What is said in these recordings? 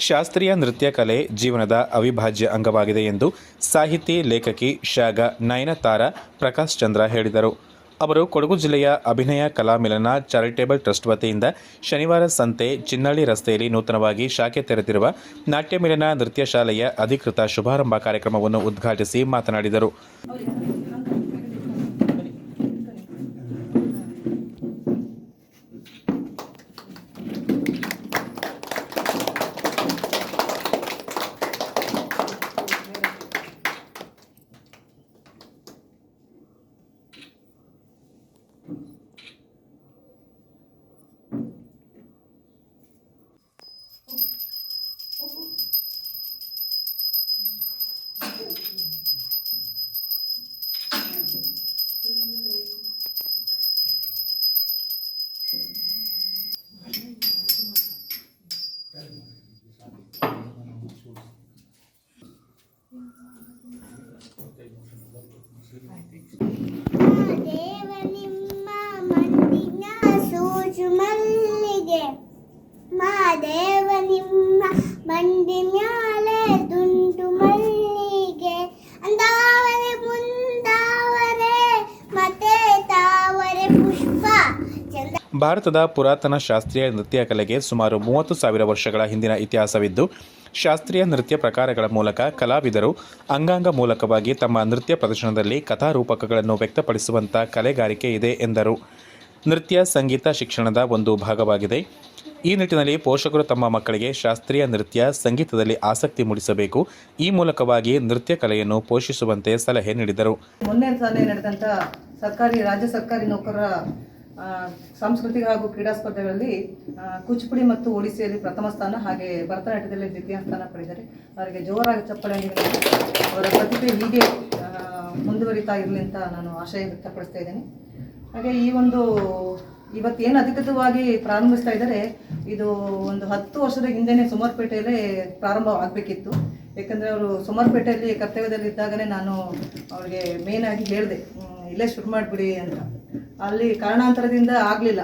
ಶಾಸ್ತ್ರೀಯ ನೃತ್ಯ ಕಲೆ ಜೀವನದ ಅವಿಭಾಜ್ಯ ಅಂಗವಾಗಿದೆ ಎಂದು ಸಾಹಿತಿ ಲೇಖಕಿ ಶಾಗ ನಯನತಾರಾ ಪ್ರಕಾಶ್ ಚಂದ್ರ ಹೇಳಿದರು. ಅವರು ಕೊಡಗು ಜಿಲ್ಲೆಯ ಅಭಿನಯ ಕಲಾ ಮಿಲನ ಚಾರಿಟೇಬಲ್ ಟ್ರಸ್ಟ್ ವತಿಯಿಂದ ಶನಿವಾರ ಸಂತೆ ಚಿನ್ನಳ್ಳಿ ರಸ್ತೆಯಲ್ಲಿ ನೂತನವಾಗಿ ಶಾಖೆ ತೆರೆದಿರುವ ನಾಟ್ಯ ಮಿಲನ ನೃತ್ಯ ಶಾಲೆಯ ಅಧಿಕೃತ ಶುಭಾರಂಭ ಕಾರ್ಯಕ್ರಮವನ್ನು ಉದ್ಘಾಟಿಸಿ ಮಾತನಾಡಿದರು. ಮಾದೇವ ನಿಮ್ಮ ಮಂಡಿ ಮ್ಯಾಲೆ ದುಂಟು ಮಲ್ಲಿಗೆ ಅಂದಾವರೆ ಮುಂದಾವರೆ ಮತ್ತೆ ತಾವರೆ ಪುಷ್ಪ. ಭಾರತದ ಪುರಾತನ ಶಾಸ್ತ್ರೀಯ ನೃತ್ಯ ಕಲೆಗೆ ಸುಮಾರು 30,000 ವರ್ಷಗಳ ಹಿಂದಿನ ಇತಿಹಾಸವಿದ್ದು, ಶಾಸ್ತ್ರೀಯ ನೃತ್ಯ ಪ್ರಕಾರಗಳ ಮೂಲಕ ಕಲಾವಿದರು ಅಂಗಾಂಗ ಮೂಲಕವಾಗಿ ತಮ್ಮ ನೃತ್ಯ ಪ್ರದರ್ಶನದಲ್ಲಿ ಕಥಾರೂಪಕಗಳನ್ನು ವ್ಯಕ್ತಪಡಿಸುವಂಥ ಕಲೆಗಾರಿಕೆ ಇದೆ ಎಂದರು. ನೃತ್ಯ ಸಂಗೀತ ಶಿಕ್ಷಣದ ಒಂದು ಭಾಗವಾಗಿದೆ. ಈ ನಿಟ್ಟಿನಲ್ಲಿ ಪೋಷಕರು ತಮ್ಮ ಮಕ್ಕಳಿಗೆ ಶಾಸ್ತ್ರೀಯ ನೃತ್ಯ ಸಂಗೀತದಲ್ಲಿ ಆಸಕ್ತಿ ಮೂಡಿಸಬೇಕು. ಈ ಮೂಲಕವಾಗಿ ನೃತ್ಯ ಕಲೆಯನ್ನು ಪೋಷಿಸುವಂತೆ ಸಲಹೆ ನೀಡಿದರು. ಮೊನ್ನೆ ನಡೆದಂಥ ರಾಜ್ಯ ಸರ್ಕಾರಿ ನೌಕರರ ಸಾಂಸ್ಕೃತಿಕ ಹಾಗೂ ಕ್ರೀಡಾ ಸ್ಪರ್ಧೆಗಳಲ್ಲಿ ಕೂಚಿಪುಡಿ ಮತ್ತು ಒಡಿಸ್ಸಿಯಲ್ಲಿ ಪ್ರಥಮ ಸ್ಥಾನ, ಹಾಗೆ ಭರತನಾಟ್ಯದಲ್ಲಿ ದ್ವಿತೀಯ ಸ್ಥಾನ ಪಡೆದಿದ್ದಾರೆ. ಅವರಿಗೆ ಜೋರಾಗಿ ಚಪ್ಪಾಳೆ ನೀಡಿ ಅವರ ಪ್ರತಿಭೆ ಹೀಗೆ ಮುಂದುವರಿತಾ ಇರಲಿ ಅಂತ ನಾನು ಆಶಯ ವ್ಯಕ್ತಪಡಿಸ್ತಾ ಇದ್ದೇನೆ. ಹಾಗೆ ಇವತ್ತೇನು ಅಧಿಕೃತವಾಗಿ ಪ್ರಾರಂಭಿಸ್ತಾ ಇದ್ದಾರೆ, ಇದು ಒಂದು 10 ವರ್ಷದ ಹಿಂದೆಯೇ ಸೋಮವಾರಪೇಟೆಯಲ್ಲೇ ಪ್ರಾರಂಭ ಆಗಬೇಕಿತ್ತು. ಯಾಕಂದರೆ ಅವರು ಸೋಮವಾರಪೇಟೆಯಲ್ಲಿ ಕರ್ತವ್ಯದಲ್ಲಿ ಇದ್ದಾಗಲೇ ನಾನು ಅವ್ರಿಗೆ ಮೇನ್ ಆಗಿ ಹೇಳಿದೆ, ಇಲ್ಲೇ ಶುರು ಮಾಡಿಬಿಡಿ ಅಂತ. ಅಲ್ಲಿ ಕಾರಣಾಂತರದಿಂದ ಆಗಲಿಲ್ಲ.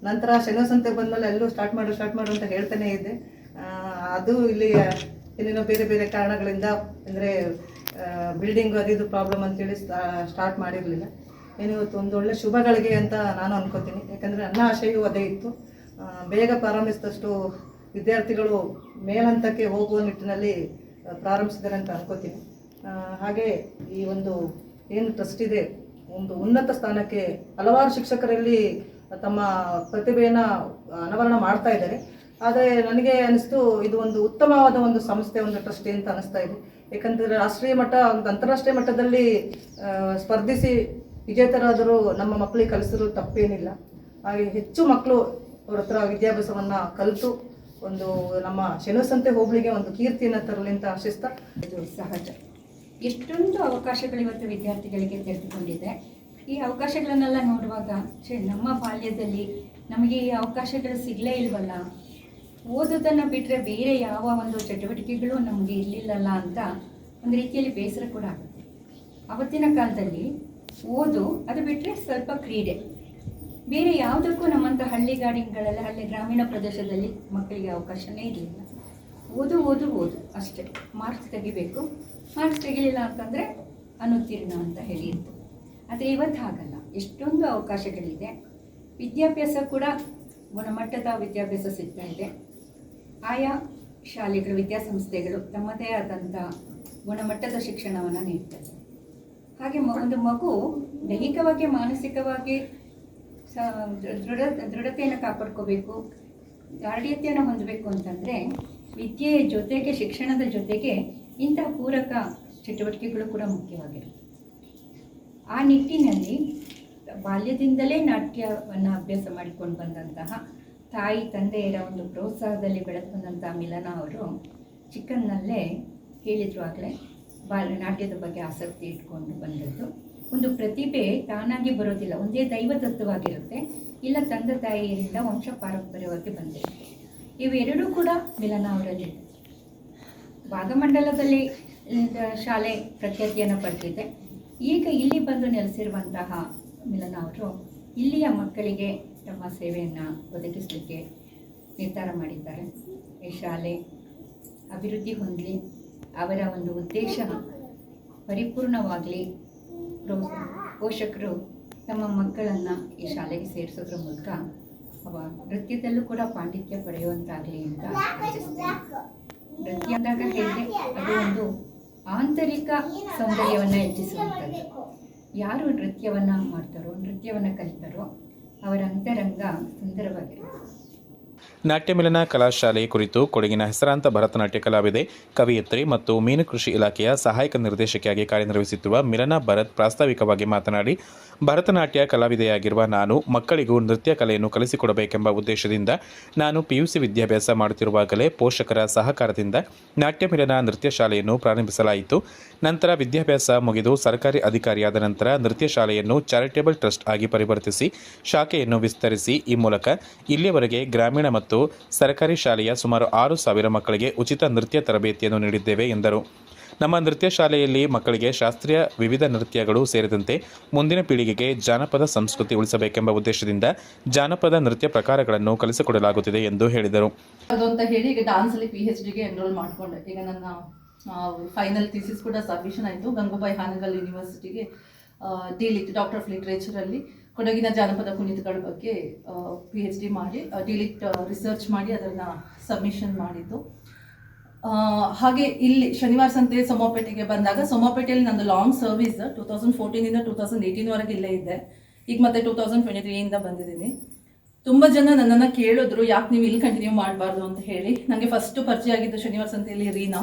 ನಂತರ ಶನಿವಾರ ಬಂದಮೇಲೆ ಎಲ್ಲರೂ ಸ್ಟಾರ್ಟ್ ಮಾಡು ಅಂತ ಹೇಳ್ತಾನೆ ಇದ್ದೆ. ಅದು ಇಲ್ಲಿ ಏನೇನೋ ಬೇರೆ ಬೇರೆ ಕಾರಣಗಳಿಂದ, ಅಂದರೆ ಬಿಲ್ಡಿಂಗು ಅದು ಪ್ರಾಬ್ಲಮ್ ಅಂತೇಳಿ ಸ್ಟಾರ್ಟ್ ಮಾಡಿರಲಿಲ್ಲ. ಇವತ್ತು ಒಂದು ಒಳ್ಳೆ ಶುಭಗಳಿಗೆ ಅಂತ ನಾನು ಅನ್ಕೋತೀನಿ. ಯಾಕಂದರೆ ನನ್ನ ಆಶಯವೂ ಅದೇ ಇತ್ತು. ಬೇಗ ಪ್ರಾರಂಭಿಸಿದಷ್ಟು ವಿದ್ಯಾರ್ಥಿಗಳು ಮೇಲಂತಕ್ಕೆ ಹೋಗುವ ನಿಟ್ಟಿನಲ್ಲಿ ಪ್ರಾರಂಭಿಸಿದ್ದಾರೆ ಅಂತ ಅನ್ಕೋತೀನಿ. ಹಾಗೆ ಈ ಒಂದು ಏನು ಟ್ರಸ್ಟ್ ಇದೆ, ಒಂದು ಉನ್ನತ ಸ್ಥಾನಕ್ಕೆ ಹಲವಾರು ಶಿಕ್ಷಕರಲ್ಲಿ ತಮ್ಮ ಪ್ರತಿಭೆಯನ್ನು ಅನಾವರಣ ಮಾಡ್ತಾ ಇದ್ದಾರೆ. ಆದರೆ ನನಗೆ ಅನಿಸ್ತು, ಇದು ಒಂದು ಉತ್ತಮವಾದ ಒಂದು ಸಂಸ್ಥೆ, ಒಂದು ಟ್ರಸ್ಟ್ ಅಂತ ಅನಿಸ್ತಾ ಇದೆ. ಯಾಕಂದರೆ ರಾಷ್ಟ್ರೀಯ ಮಟ್ಟ, ಒಂದು ಅಂತಾರಾಷ್ಟ್ರೀಯ ಮಟ್ಟದಲ್ಲಿ ಸ್ಪರ್ಧಿಸಿ ವಿಜೇತರಾದರೂ ನಮ್ಮ ಮಕ್ಕಳಿಗೆ ಕಲಿಸಿದ್ರು ತಪ್ಪೇನಿಲ್ಲ. ಹಾಗೆ ಹೆಚ್ಚು ಮಕ್ಕಳು ಅವ್ರ ಹತ್ರ ವಿದ್ಯಾಭ್ಯಾಸವನ್ನು ಕಲಿತು ಒಂದು ನಮ್ಮ ಶನಿವಾರ ಹೋಬಳಿಗೆ ಒಂದು ಕೀರ್ತಿಯನ್ನು ತರಲಿ ಅಂತ ಆಶಿಸ್ತಾ, ಇದು ಸಹಜ. ಎಷ್ಟೊಂದು ಅವಕಾಶಗಳು ಇವತ್ತು ವಿದ್ಯಾರ್ಥಿಗಳಿಗೆ ತೆರೆದುಕೊಂಡಿದೆ. ಈ ಅವಕಾಶಗಳನ್ನೆಲ್ಲ ನೋಡುವಾಗ ನಮ್ಮ ಬಾಲ್ಯದಲ್ಲಿ ನಮಗೆ ಈ ಅವಕಾಶಗಳು ಸಿಗಲೇ ಇಲ್ವಲ್ಲ, ಓದೋದನ್ನು ಬಿಟ್ಟರೆ ಬೇರೆ ಯಾವ ಒಂದು ಚಟುವಟಿಕೆಗಳು ನಮಗೆ ಇರಲಿಲ್ಲಲ್ಲ ಅಂತ ಒಂದು ರೀತಿಯಲ್ಲಿ ಬೇಸರ ಕೂಡ ಆಗುತ್ತೆ. ಅವತ್ತಿನ ಕಾಲದಲ್ಲಿ ಓದು, ಅದು ಬಿಟ್ಟರೆ ಸ್ವಲ್ಪ ಕ್ರೀಡೆ, ಬೇರೆ ಯಾವುದಕ್ಕೂ ನಮ್ಮಂಥ ಹಳ್ಳಿ ಗ್ರಾಮೀಣ ಪ್ರದೇಶದಲ್ಲಿ ಮಕ್ಕಳಿಗೆ ಅವಕಾಶನೇ ಇರಲಿಲ್ಲ. ಓದು ಅಷ್ಟೇ, ಮಾರ್ಕ್ಸ್ ತೆಗಿಬೇಕು, ಮಾರ್ಕ್ಸ್ ತೆಗಿಲಿಲ್ಲ ಅಂತಂದರೆ ಅನುತ್ತೀರ್ಣ ಅಂತ ಹೇಳಿತ್ತು. ಆದರೆ ಇವತ್ತು ಹಾಗಲ್ಲ, ಎಷ್ಟೊಂದು ಅವಕಾಶಗಳಿದೆ. ವಿದ್ಯಾಭ್ಯಾಸ ಕೂಡ ಗುಣಮಟ್ಟದ ವಿದ್ಯಾಭ್ಯಾಸ ಸಿಗ್ತಾ ಇದೆ. ಆಯಾ ಶಾಲೆಗಳು, ವಿದ್ಯಾಸಂಸ್ಥೆಗಳು ತಮ್ಮದೇ ಆದಂಥ ಗುಣಮಟ್ಟದ ಶಿಕ್ಷಣವನ್ನು ನೀಡ್ತದೆ. ಹಾಗೆ ಒಂದು ಮಗು ದೈಹಿಕವಾಗಿ ಮಾನಸಿಕವಾಗಿ ದೃಢತೆಯನ್ನು ಕಾಪಾಡ್ಕೋಬೇಕು, ದಾರ್ಢ್ಯತೆಯನ್ನು ಹೊಂದಬೇಕು ಅಂತಂದರೆ ವಿದ್ಯೆಯ ಜೊತೆಗೆ, ಶಿಕ್ಷಣದ ಜೊತೆಗೆ ಇಂತಹ ಪೂರಕ ಚಟುವಟಿಕೆಗಳು ಕೂಡ ಮುಖ್ಯವಾಗಿರುತ್ತೆ. ಆ ನಿಟ್ಟಿನಲ್ಲಿ ಬಾಲ್ಯದಿಂದಲೇ ನಾಟ್ಯವನ್ನು ಅಭ್ಯಾಸ ಮಾಡಿಕೊಂಡು ಬಂದಂತಹ ತಾಯಿ ತಂದೆಯರ ಒಂದು ಪ್ರೋತ್ಸಾಹದಲ್ಲಿ ಬೆಳೆದು ಬಂದಂತಹ ಮಿಲನ ಅವರು ಚಿಕ್ಕನ್ನಲ್ಲೇ ಹೇಳಿದ್ರು, ಆಗಲೇ ನಾಟ್ಯದ ಬಗ್ಗೆ ಆಸಕ್ತಿ ಇಟ್ಕೊಂಡು ಬಂದದ್ದು. ಒಂದು ಪ್ರತಿಭೆ ತಾನಾಗಿ ಬರೋದಿಲ್ಲ, ಒಂದೇ ದೈವದತ್ತವಾಗಿರುತ್ತೆ, ಇಲ್ಲ ತಂದೆ ತಾಯಿಯಿಂದ ವಂಶ ಪಾರಂಪರ್ಯವಾಗಿ ಬಂದಿರುತ್ತೆ. ಇವೆರಡೂ ಕೂಡ ಮಿಲನ ಅವರಲ್ಲಿ. ಭಾಗಮಂಡಲದಲ್ಲಿ ಶಾಲೆ ಪ್ರಖ್ಯಾತಿಯನ್ನು ಪಡೆದಿದೆ. ಈಗ ಇಲ್ಲಿ ಬಂದು ನೆಲೆಸಿರುವಂತಹ ಮಿಲನ ಅವರು ಇಲ್ಲಿಯ ಮಕ್ಕಳಿಗೆ ತಮ್ಮ ಸೇವೆಯನ್ನು ಒದಗಿಸಲಿಕ್ಕೆ ನಿರ್ಧಾರ ಮಾಡಿದ್ದಾರೆ. ಈ ಶಾಲೆ ಅಭಿವೃದ್ಧಿ ಹೊಂದಲಿ, ಅವರ ಒಂದು ಉದ್ದೇಶ ಪರಿಪೂರ್ಣವಾಗಲಿ. ಪೋಷಕರು ತಮ್ಮ ಮಕ್ಕಳನ್ನು ಈ ಶಾಲೆಗೆ ಸೇರಿಸೋದ್ರ ಮೂಲಕ ಅವ ನೃತ್ಯದಲ್ಲೂ ಕೂಡ ಪಾಂಡಿತ್ಯ ಪಡೆಯುವಂತಾಗಲಿ ಅಂತ ಆಶಿಸ್ತೇನೆ. ನೃತ್ಯ ಅಂದಾಗ ಹೇಳಿದೆ, ಅದು ಒಂದು ಆಂತರಿಕ ಸೌಂದರ್ಯವನ್ನು ಹೆಚ್ಚಿಸುವಂಥದ್ದು. ಯಾರು ನೃತ್ಯವನ್ನು ಮಾಡ್ತಾರೋ, ನೃತ್ಯವನ್ನು ಕಲಿತಾರೋ ಅವರ ಅಂತರಂಗ ಸುಂದರವಾಗಿರುತ್ತೆ. ನಾಟ್ಯ ಮಿಲನ ಕಲಾಶಾಲೆ ಕುರಿತು ಕೊಡಗಿನ ಹೆಸರಾಂತ ಭರತನಾಟ್ಯ ಕಲಾವಿದೆ, ಕವಿಯತ್ರಿ ಮತ್ತು ಮೀನು ಕೃಷಿ ಇಲಾಖೆಯ ಸಹಾಯಕ ನಿರ್ದೇಶಕಿಯಾಗಿ ಕಾರ್ಯನಿರ್ವಹಿಸುತ್ತಿರುವ ಮಿಲನ ಭರತ್ ಪ್ರಾಸ್ತಾವಿಕವಾಗಿ ಮಾತನಾಡಿ, ಭರತನಾಟ್ಯ ಕಲಾವಿದೆಯಾಗಿರುವ ನಾನು ಮಕ್ಕಳಿಗೂ ನೃತ್ಯ ಕಲೆಯನ್ನು ಕಲಿಸಿಕೊಡಬೇಕೆಂಬ ಉದ್ದೇಶದಿಂದ ನಾನು PUC ವಿದ್ಯಾಭ್ಯಾಸ ಮಾಡುತ್ತಿರುವಾಗಲೇ ಪೋಷಕರ ಸಹಕಾರದಿಂದ ನಾಟ್ಯ ಮಿಲನ ನೃತ್ಯ ಶಾಲೆಯನ್ನು ಪ್ರಾರಂಭಿಸಲಾಯಿತು. ನಂತರ ವಿದ್ಯಾಭ್ಯಾಸ ಮುಗಿದು ಸರ್ಕಾರಿ ಅಧಿಕಾರಿಯಾದ ನಂತರ ನೃತ್ಯ ಶಾಲೆಯನ್ನು ಚಾರಿಟೇಬಲ್ ಟ್ರಸ್ಟ್ ಆಗಿ ಪರಿವರ್ತಿಸಿ ಶಾಖೆಯನ್ನು ವಿಸ್ತರಿಸಿ ಈ ಮೂಲಕ ಇಲ್ಲಿಯವರೆಗೆ ಗ್ರಾಮೀಣ ಮತ್ತು ಸರ್ಕಾರಿ ಶಾಲೆಯ ಸುಮಾರು 6,000 ಮಕ್ಕಳಿಗೆ ಉಚಿತ ನೃತ್ಯ ತರಬೇತಿಯನ್ನು ನೀಡಿದ್ದೇವೆ ಎಂದರು. ನಮ್ಮ ನೃತ್ಯ ಶಾಲೆಯಲ್ಲಿ ಮಕ್ಕಳಿಗೆ ಶಾಸ್ತ್ರೀಯ ವಿವಿಧ ನೃತ್ಯಗಳು ಸೇರಿದಂತೆ ಮುಂದಿನ ಪೀಳಿಗೆಗೆ ಜಾನಪದ ಸಂಸ್ಕೃತಿ ಉಳಿಸಬೇಕೆಂಬ ಉದ್ದೇಶದಿಂದ ಜಾನಪದ ನೃತ್ಯ ಪ್ರಕಾರಗಳನ್ನು ಕಲಿಸಿಕೊಡಲಾಗುತ್ತಿದೆ ಎಂದು ಹೇಳಿದರು. ಅದು ಅಂತ ಹೇಳಿ ಈಗ ಡಾನ್ಸಲ್ಲಿ PhDಗೆ ಎನ್ರೋಲ್ ಮಾಡಿಕೊಂಡೆ. ಈಗ ನನ್ನ ಫೈನಲ್ ಥೀಸಿಸ್ ಕೂಡ ಸಬ್ಮಿಷನ್ ಆಯಿತು. ಗಂಗೂಬಾಯಿ ಹಾನಗಲ್ ಯೂನಿವರ್ಸಿಟಿಗೆ ಡಿಲಿಟ್ ಡಾಕ್ಟರ್ ಆಫ್ ಲಿಟ್ರೇಚರಲ್ಲಿ ಕೊಡಗಿನ ಜಾನಪದ ಕುಣಿತಗಳ ಬಗ್ಗೆ PhD ಮಾಡಿ ಡಿಲಿಟ್ ರಿಸರ್ಚ್ ಮಾಡಿ ಅದನ್ನು ಸಬ್ಮಿಷನ್ ಮಾಡಿದ್ದು. ಹಾಗೆ ಇಲ್ಲಿ ಶನಿವಾರ ಸಂತೆ ಸೋಮಪೇಟೆಗೆ ಬಂದಾಗ, ಸೋಮಪೇಟೆಯಲ್ಲಿ ನಂದು ಲಾಂಗ್ ಸರ್ವಿಸ್ 2014ಇಂದ 2018ವರೆಗೆ ಇಲ್ಲೇ ಇದ್ದೆ. ಈಗ ಮತ್ತೆ 2023ಇಂದ ಬಂದಿದ್ದೀನಿ. ತುಂಬ ಜನ ನನ್ನನ್ನು ಕೇಳಿದ್ರು, ಯಾಕೆ ನೀವು ಇಲ್ಲಿ ಕಂಟಿನ್ಯೂ ಮಾಡಬಾರ್ದು ಅಂತ ಹೇಳಿ. ನನಗೆ ಫಸ್ಟು ಪರಿಚಯ ಆಗಿದ್ದು ಶನಿವಾರ ಸಂತೆಯಲ್ಲಿ ರೀನಾ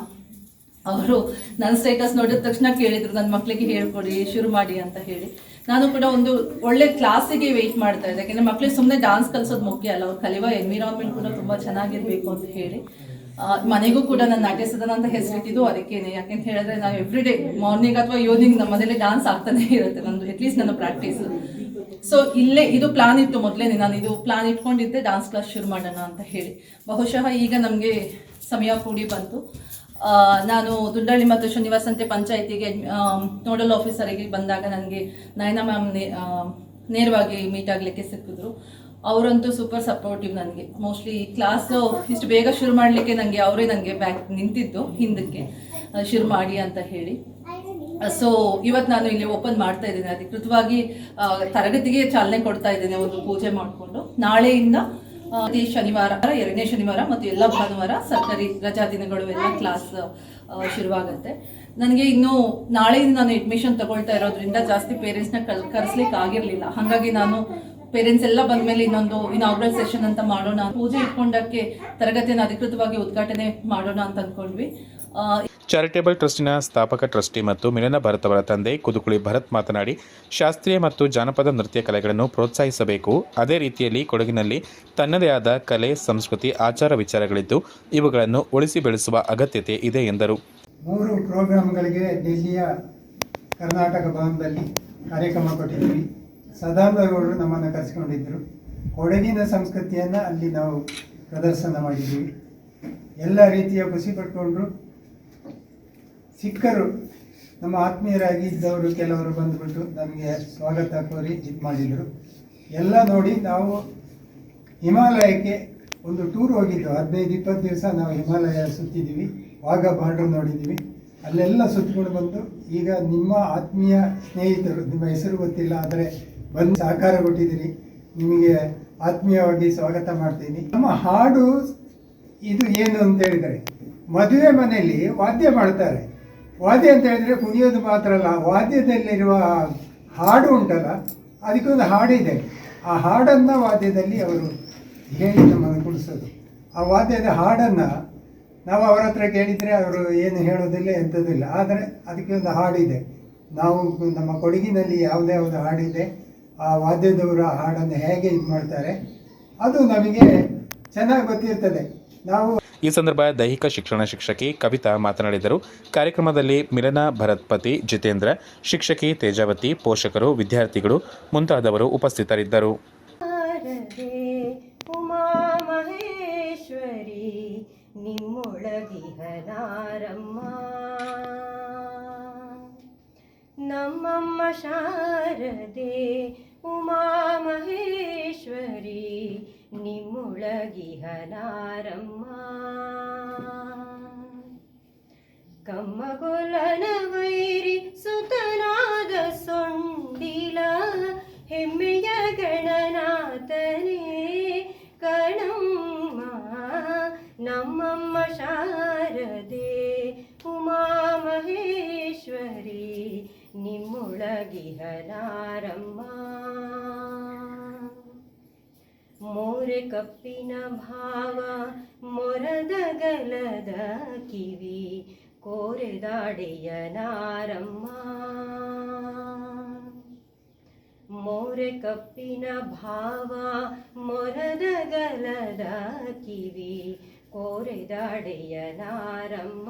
ಅವರು. ನನ್ನ ಸ್ಟೇಟಸ್ ನೋಡಿದ ತಕ್ಷಣ ಕೇಳಿದರು, ನನ್ನ ಮಕ್ಕಳಿಗೆ ಹೇಳ್ಕೊಡಿ, ಶುರು ಮಾಡಿ ಅಂತ ಹೇಳಿ. ನಾನು ಕೂಡ ಒಂದು ಒಳ್ಳೆ ಕ್ಲಾಸಿಗೆ ವೆಯ್ಟ್ ಮಾಡ್ತಾ ಇದ್ದೆ, ಯಾಕೆಂದರೆ ಮಕ್ಕಳಿಗೆ ಸುಮ್ಮನೆ ಡಾನ್ಸ್ ಕಲಿಸೋದು ಮುಖ್ಯ ಅಲ್ಲ, ಅವ್ರು ಕಲಿಯುವ ಎನ್ವಿರಾನ್ಮೆಂಟ್ ಕೂಡ ತುಂಬ ಚೆನ್ನಾಗಿರಬೇಕು ಅಂತ ಹೇಳಿ ಮನೆಗೂ ಕೂಡ ನಾನು ನಾಟ್ಯ ಸದನ ಅಂತ ಹೆಸರಿಟ್ಟಿದ್ದು ಅದಕ್ಕೇನೆ. ಯಾಕೆಂತ ಹೇಳಿದ್ರೆ ನಾವು ಎವ್ರಿ ಡೇ ಮಾರ್ನಿಂಗ್ ಅಥವಾ ಈವ್ನಿಂಗ್ ನಮ್ಮ ಮನೇಲಿ ಡಾನ್ಸ್ ಆಗ್ತಾನೆ ಇರುತ್ತೆ, ನಂದು ಅಟ್ಲೀಸ್ಟ್ ನನ್ನ ಪ್ರಾಕ್ಟೀಸ್. ಸೊ ಇಲ್ಲೇ ಇದು ಪ್ಲಾನ್ ಇತ್ತು ಮೊದಲೇನೆ, ನಾನು ಇದು ಪ್ಲಾನ್ ಇಟ್ಕೊಂಡಿದ್ದೆ ಡಾನ್ಸ್ ಕ್ಲಾಸ್ ಶುರು ಮಾಡೋಣ ಅಂತ ಹೇಳಿ. ಬಹುಶಃ ಈಗ ನಮಗೆ ಸಮಯ ಕೂಡಿ ಬಂತು. ನಾನು ದುಂಡಳ್ಳಿ ಮತ್ತು ಶನಿವಾರ ಸಂತೆ ಪಂಚಾಯಿತಿಗೆ ನೋಡಲ್ ಆಫೀಸರಿಗೆ ಬಂದಾಗ ನನಗೆ ನಯನ ಮ್ಯಾಮ್ ನೇರವಾಗಿ ಮೀಟ್ ಆಗಲಿಕ್ಕೆ ಸಿಕ್ಕಿದ್ರು. ಅವರಂತೂ ಸೂಪರ್ ಸಪೋರ್ಟಿವ್ ನನಗೆ. ಮೋಸ್ಟ್ಲಿ ಕ್ಲಾಸು ಇಷ್ಟು ಬೇಗ ಶುರು ಮಾಡಲಿಕ್ಕೆ ಅವರೇ ನನಗೆ ಬ್ಯಾಕ್ ನಿಂತಿದ್ದು ಹಿಂದಕ್ಕೆ, ಶುರು ಮಾಡಿ ಅಂತ ಹೇಳಿ. ಸೊ ಇವತ್ತು ನಾನು ಇಲ್ಲಿ ಓಪನ್ ಮಾಡ್ತಾ ಇದ್ದೇನೆ, ಅಧಿಕೃತವಾಗಿ ತರಗತಿಗೆ ಚಾಲನೆ ಕೊಡ್ತಾ ಇದ್ದೇನೆ, ಒಂದು ಪೂಜೆ ಮಾಡಿಕೊಂಡು. ನಾಳೆಯಿಂದ ಶನಿವಾರ, 2ನೇ ಶನಿವಾರ ಮತ್ತು ಎಲ್ಲ ಭಾನುವಾರ ಸರ್ಕಾರಿ ರಜಾ ದಿನಗಳು ಎಲ್ಲ ಕ್ಲಾಸ್ ಶುರುವಾಗುತ್ತೆ. ನನಗೆ ಇನ್ನೂ ನಾಳೆಯಿಂದ ನಾನು ಅಡ್ಮಿಷನ್ ತಗೊಳ್ತಾ ಇರೋದ್ರಿಂದ ಜಾಸ್ತಿ ಪೇರೆಂಟ್ಸ್ನ ಕರೆಸ್ಲಿಕ್ಕೆ ಆಗಿರಲಿಲ್ಲ. ಹಾಗಾಗಿ ನಾನು ಪೇರೆಂಟ್ಸ್ ಎಲ್ಲ ಬಂದ ಮೇಲೆ ಇನ್ನೊಂದು ಇನಾಗ್ರಲ್ ಸೆಷನ್ ಅಂತ ಮಾಡೋಣ, ಪೂಜೆ ಇಟ್ಕೊಂಡಕ್ಕೆ ತರಗತಿಯನ್ನು ಅಧಿಕೃತವಾಗಿ ಉದ್ಘಾಟನೆ ಮಾಡೋಣ ಅಂತ ಅಂದ್ಕೊಂಡ್ವಿ. ಚಾರಿಟೇಬಲ್ ಟ್ರಸ್ಟಿನ ಸ್ಥಾಪಕ ಟ್ರಸ್ಟಿ ಮತ್ತು ಮಿಲನ ಭರತ್ ಅವರ ತಂದೆ ಕುದುಕುಳಿ ಭರತ್ ಮಾತನಾಡಿ, ಶಾಸ್ತ್ರೀಯ ಮತ್ತು ಜಾನಪದ ನೃತ್ಯ ಕಲೆಗಳನ್ನು ಪ್ರೋತ್ಸಾಹಿಸಬೇಕು. ಅದೇ ರೀತಿಯಲ್ಲಿ ಕೊಡಗಿನಲ್ಲಿ ತನ್ನದೇ ಆದ ಕಲೆ, ಸಂಸ್ಕೃತಿ, ಆಚಾರ ವಿಚಾರಗಳಿದ್ದು ಇವುಗಳನ್ನು ಉಳಿಸಿ ಬೆಳೆಸುವ ಅಗತ್ಯತೆ ಇದೆ ಎಂದರು. 3 ಪ್ರೋಗ್ರಾಮ್ಗಳಿಗೆ ಡೆಲ್ಲಿಯ ಕರ್ನಾಟಕ ಭವನದಲ್ಲಿ ಕಾರ್ಯಕ್ರಮ ಕೊಟ್ಟಿದ್ವಿ. ಸದಾನಂದಗೌಡರು ನಮ್ಮನ್ನು ಕರೆಸಿಕೊಂಡಿದ್ದರು. ಕೊಡಗಿನ ಸಂಸ್ಕೃತಿಯನ್ನು ಅಲ್ಲಿ ನಾವು ಪ್ರದರ್ಶನ ಮಾಡಿದ್ದೀವಿ. ಎಲ್ಲ ರೀತಿಯ ಖುಷಿ ಪಟ್ಕೊಂಡ್ರು. ಸಿಕ್ಕರು, ನಮ್ಮ ಆತ್ಮೀಯರಾಗಿ ಇದ್ದವರು ಕೆಲವರು ಬಂದುಬಿಟ್ಟು ನಮಗೆ ಸ್ವಾಗತ ಕೋರಿ ಇದು ಮಾಡಿದರು. ಎಲ್ಲ ನೋಡಿ ನಾವು ಹಿಮಾಲಯಕ್ಕೆ ಒಂದು ಟೂರ್ ಹೋಗಿದ್ದು. 15-20 ದಿವಸ ನಾವು ಹಿಮಾಲಯ ಸುತ್ತಿದ್ದೀವಿ. ವಾಘಾ ಬಾರ್ಡರ್ ನೋಡಿದ್ದೀವಿ. ಅಲ್ಲೆಲ್ಲ ಸುತ್ತಕೊಂಡು ಬಂದು ಈಗ ನಿಮ್ಮ ಆತ್ಮೀಯ ಸ್ನೇಹಿತರು, ನಿಮ್ಮ ಹೆಸರು ಗೊತ್ತಿಲ್ಲ, ಆದರೆ ಬಂದು ಸಹಕಾರ ಕೊಟ್ಟಿದ್ದೀರಿ. ನಿಮಗೆ ಆತ್ಮೀಯವಾಗಿ ಸ್ವಾಗತ ಮಾಡ್ತೀನಿ. ನಮ್ಮ ಹಾಡು ಇದು ಏನು ಅಂತ ಹೇಳಿದರೆ, ಮದುವೆ ಮನೆಯಲ್ಲಿ ವಾದ್ಯ ಮಾಡ್ತಾರೆ. ವಾದ್ಯ ಅಂತ ಹೇಳಿದರೆ ಕುಣಿಯೋದು ಮಾತ್ರ ಅಲ್ಲ, ವಾದ್ಯದಲ್ಲಿರುವ ಹಾಡು ಉಂಟಲ್ಲ, ಅದಕ್ಕೊಂದು ಹಾಡಿದೆ. ಆ ಹಾಡನ್ನು ವಾದ್ಯದಲ್ಲಿ ಅವರು ಹೇಳಿ ನಮ್ಮನ್ನು ಕುಡಿಸೋದು. ಆ ವಾದ್ಯದ ಹಾಡನ್ನು ನಾವು ಅವರ ಹತ್ರ ಕೇಳಿದರೆ ಅವರು ಏನು ಹೇಳೋದಿಲ್ಲ, ಎಂಥದಿಲ್ಲ. ಆದರೆ ಅದಕ್ಕೆ ಒಂದು ಹಾಡಿದೆ. ನಾವು ನಮ್ಮ ಕೊಡಗಿನಲ್ಲಿ ಯಾವುದೇ ಒಂದು ಹಾಡಿದೆ, ಆ ವಾದ್ಯದವರು ಆ ಹಾಡನ್ನು ಹೇಗೆ ಇದು ಮಾಡ್ತಾರೆ ಅದು ನಮಗೆ ಚೆನ್ನಾಗಿ ಗೊತ್ತಿರ್ತದೆ. ನಾವು ಈ ಸಂದರ್ಭ ದೈಹಿಕ ಶಿಕ್ಷಣ ಶಿಕ್ಷಕಿ ಕವಿತಾ ಮಾತನಾಡಿದರು. ಕಾರ್ಯಕ್ರಮದಲ್ಲಿ ಮಿಲನ ಭರತ್ ಪತಿ ಜಿತೇಂದ್ರ, ಶಿಕ್ಷಕಿ ತೇಜಾವತಿ, ಪೋಷಕರು, ವಿದ್ಯಾರ್ಥಿಗಳು ಮುಂತಾದವರು ಉಪಸ್ಥಿತರಿದ್ದರು. ಉಮಾ ಮಹೇಶ್ವರಿ ನಿಮ್ಮೊಳಗಿಹನಾರಮ್ಮ, ನಮ್ಮಮ್ಮ ಶಾರದೆ ಉಮಾ ಮಹೇಶ್ವರಿ ನಿಮ್ಮೊಳಗಿಹನಾರಮ್ಮ. ಕಮ್ಮಗೊಲನ ವೈರಿ ಸುತನಾದ ಸೊಂಡಿಲ ಹೆಮ್ಮೆಯ ಗಣನಾಥನೇ ಕಣಮ್ಮ ನಮ್ಮಮ್ಮ ಶಾರದೆ ಉಮಾ ಮಹೇಶ್ವರಿ ನಿಮ್ಮೊಳಗಿಹನಾರಮ್ಮ ಮೋರೆ ಕಪ್ಪಿನ ಭಾವ ಮೊರದಗಲದ ಕಿವಿ ಕೋರೆದಾಡೆಯ ನಾರಮ್ಮ ಮೋರೆ ಕಪ್ಪಿನ ಭಾವ ಮೊರದಗಲದ ಕಿವಿ ಕೋರೆದಾಡೆಯ ನಾರಮ್ಮ